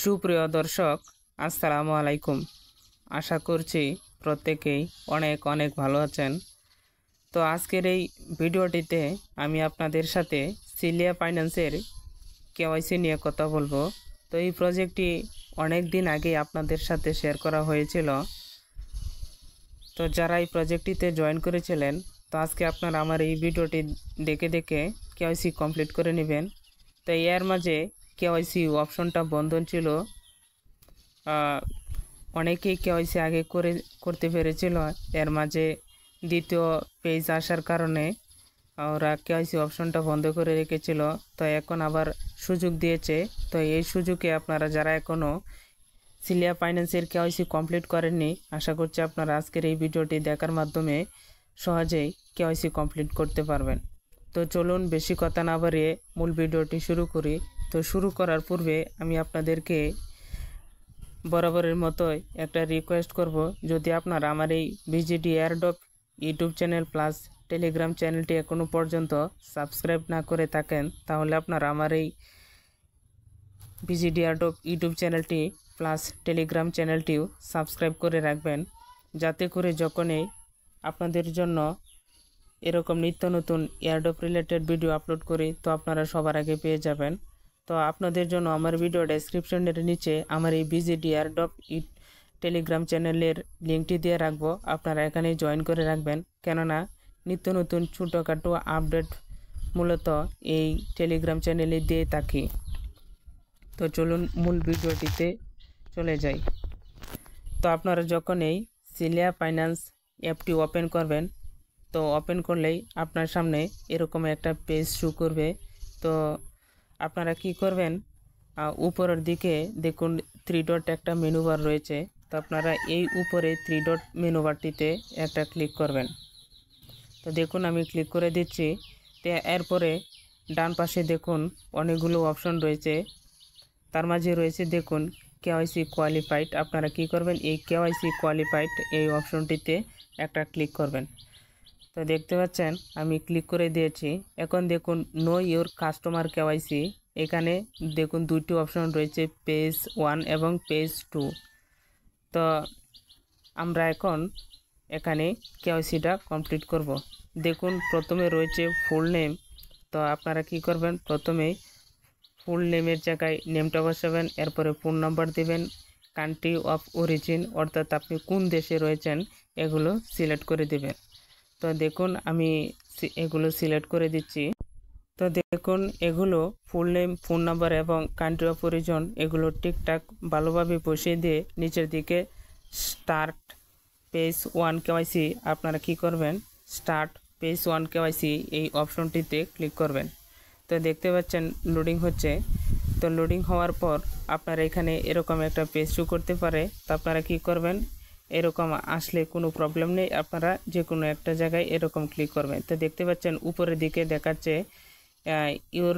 সুপ্রিয় দর্শক, আসসালামু আলাইকুম। আশা করছি প্রত্যেকেই অনেক অনেক ভালো আছেন। তো আজকের এই ভিডিওটিতে আমি আপনাদের সাথে সিলিয়া ফাইন্যান্সের কেওয়াইসি নিয়ে কথা বলবো। তো এই প্রজেক্টটি অনেক দিন আগে আপনাদের সাথে শেয়ার করা হয়েছিল। তো যারা এই প্রজেক্টটিতে জয়েন করেছিলেন, তো আজকে আপনারা আমার এই ভিডিওটি দেখে দেখে কেওয়াইসি কমপ্লিট করে নেবেন। তো এর মাঝে কেওয়াইসি অপশনটা বন্ধ ছিল। অনেকেই কেওয়াইসি আগে করতে পেরেছিল, এর মাঝে দ্বিতীয় পেজ আসার কারণে ওরা কেওয়াইসি অপশনটা বন্ধ করে রেখেছিল। তো এখন আবার সুযোগ দিয়েছে। তো এই সুযোগে আপনারা যারা এখনও সিলিয়া ফাইন্যান্সের কেওয়াইসি কমপ্লিট করেননি, আশা করছি আপনারা আজকের এই ভিডিওটি দেখার মাধ্যমে সহজেই কেওয়াইসি কমপ্লিট করতে পারবেন। তো চলুন বেশি কথা না বাড়িয়ে মূল ভিডিওটি শুরু করি। তো শুরু করার পূর্বে আমি আপনাদেরকে বরাবরের মতোই একটা রিকোয়েস্ট করব, যদি আপনারা আমার এই VGD airdrop YouTube channel plus Telegram চ্যানেলটি এখনও পর্যন্ত সাবস্ক্রাইব না করে থাকেন, তাহলে আপনারা আমার এই ভিজিডি এয়ারড্রপ ইউটিউব চ্যানেলটি প্লাস টেলিগ্রাম চ্যানেলটিও সাবস্ক্রাইব করে রাখবেন, যাতে করে যখনই আপনাদের জন্য এরকম নিত্য নতুন এয়ারড্রপ রিলেটেড ভিডিও আপলোড করি, তো আপনারা সবার আগে পেয়ে যাবেন। তো আপনাদের জন্য আমার ভিডিও ডেসক্রিপশনের নিচে আমার এই ভিজিডি এয়ারড্রপ টেলিগ্রাম চ্যানেলের লিঙ্কটি দিয়ে রাখবো, আপনারা এখানেই জয়েন করে রাখবেন। কেননা নিত্য নতুন ছোটোখাটো আপডেট মূলত এই টেলিগ্রাম চ্যানেলে দিয়ে থাকি। তো চলুন মূল ভিডিওটিতে চলে যাই। তো আপনারা যখন এই সিলিয়া ফাইন্যান্স অ্যাপটি ওপেন করবেন, তো ওপেন করলেই আপনার সামনে এরকম একটা পেজ শো করবে। তো আপনারা কি করবেন, উপরের দিকে দেখুন 3 ডট একটা মেনু বার রয়েছে। তো আপনারা এই উপরে 3 ডট মেনু বারটিতে একটা ক্লিক করবেন। তো দেখুন আমি ক্লিক করে দিচ্ছি। তো এরপরে ডান পাশে দেখুন অনেকগুলো অপশন রয়েছে, তার মাঝে রয়েছে দেখুন কেওয়াইসি কোয়ালিফাইড। আপনারা কি করবেন, এই কেওয়াইসি কোয়ালিফাইড এই অপশনটিতে একটা ক্লিক করবেন। তো দেখতে পাচ্ছেন আমি ক্লিক করে দিয়েছি। এখন দেখুন নো ইউর কাস্টমার কেওয়াইসি, এখানে দেখুন দুটি অপশন রয়েছে, পেজ 1 এবং পেজ 2। তো আমরা এখন এখানে কেওয়াইসিটা কমপ্লিট করব। দেখুন প্রথমে রয়েছে ফুল নেম। তো আপনারা কি করবেন, প্রথমে ফুল নেমের জায়গায় নেমটা বসাবেন, এরপরে ফোন নাম্বার দেবেন, কান্ট্রি অফ অরিজিন অর্থাৎ আপনি কোন দেশে রয়েছেন এগুলো সিলেক্ট করে দেবেন। তো দেখুন আমি এগুলো সিলেক্ট করে দিচ্ছি। তো দেখুন এগুলো ফুল নেম, ফোন নাম্বার এবং কান্ট্রি অফ অরিজিন এগুলো ঠিকঠাক ভালোভাবে বসিয়ে দিয়ে নিচের দিকে স্টার্ট পেজ 1 কেওয়াইসি আপনারা কি করবেন, স্টার্ট পেজ 1 কেওয়াইসি এই অপশনটিতে ক্লিক করবেন। তো দেখতে পাচ্ছেন লোডিং হচ্ছে। তো লোডিং হওয়ার পর আপনারা এখানে এরকম একটা পেজ শো করতে পারে। তো আপনারা কি করবেন, এরকম আসলে কোনো প্রবলেম নেই, আপনারা যে কোনো একটা জায়গায় এরকম ক্লিক করবেন। তো দেখতে পাচ্ছেন উপরের দিকে দেখাচ্ছে ইউর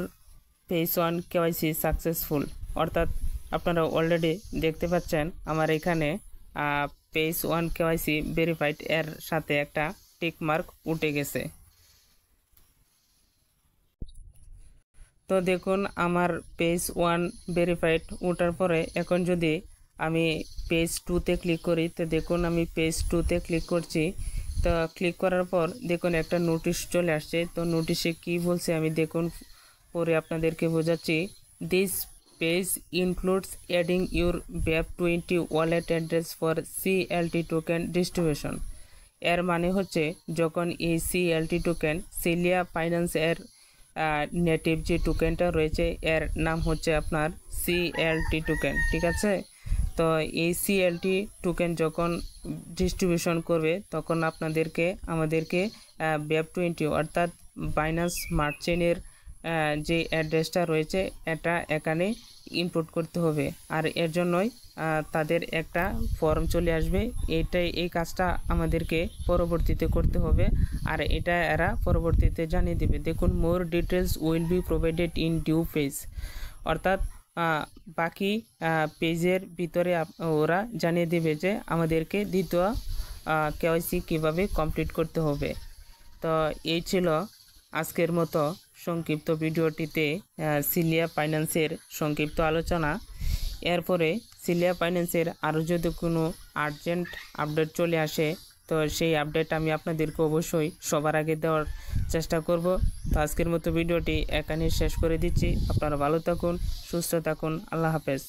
পেজ 1 কেওয়াইসি সাকসেসফুল, অর্থাৎ আপনারা অলরেডি দেখতে পাচ্ছেন আমার এখানে পেজ 1 কেওয়াইসি ভেরিফাইড এর সাথে একটা টিক মার্ক উঠে গেছে। তো দেখুন আমার পেজ 1 ভেরিফাইড ওঠার পরে এখন যদি আমি পেজ 2তে ক্লিক করি, তো দেখুন আমি পেজ 2তে ক্লিক করছি। তো ক্লিক করার পর দেখুন একটা নোটিশ চলে আসছে। তো নোটিশে কি বলছে আমি দেখুন পরে আপনাদেরকে বোঝাচ্ছি। This page includes adding your BEP20 wallet address for CLT token distribution. এর মানে হচ্ছে যখন এই CLT টোকেন সিলিয়া ফাইন্যান্স এর নেটিভ যে টোকেনটা রয়েছে এর নাম হচ্ছে আপনার CLT টোকেন, ঠিক আছে। তো এই CLT টোকেন যখন ডিস্ট্রিবিউশন করবে তখন আমাদেরকে BEP20 অর্থাৎ বাইন্যান্স স্মার্ট চেইনের যে অ্যাড্রেসটা রয়েছে এটা এখানে ইনপুট করতে হবে। আর এর জন্যই তাদের একটা ফর্ম চলে আসবে, এই কাজটা আমাদেরকে পরবর্তীতে করতে হবে, আর এটা এরা পরবর্তীতে জানিয়ে দেবে। দেখুন more details will be provided in due page, অর্থাৎ বাকি পেজের ভিতরে ওরা জানিয়ে দেবে যে আমাদেরকে দ্বিতীয় কেওয়াইসি কীভাবে কমপ্লিট করতে হবে। তো এই ছিল আজকের মতো সংক্ষিপ্ত ভিডিওটিতে সিলিয়া ফাইন্যান্সের সংক্ষিপ্ত আলোচনা। এরপরে সিলিয়া ফাইন্যান্সের আরও যদি কোনো আর্জেন্ট আপডেট চলে আসে তো সেই আপডেট আমি আপনাদেরকে অবশ্যই সবার আগে দেওয়ার চেষ্টা করব। তো আজকের মতো ভিডিওটি এখানে শেষ করে দিচ্ছি। আপনারা ভালো থাকুন, সুস্থ থাকুন, আল্লাহ হাফেজ।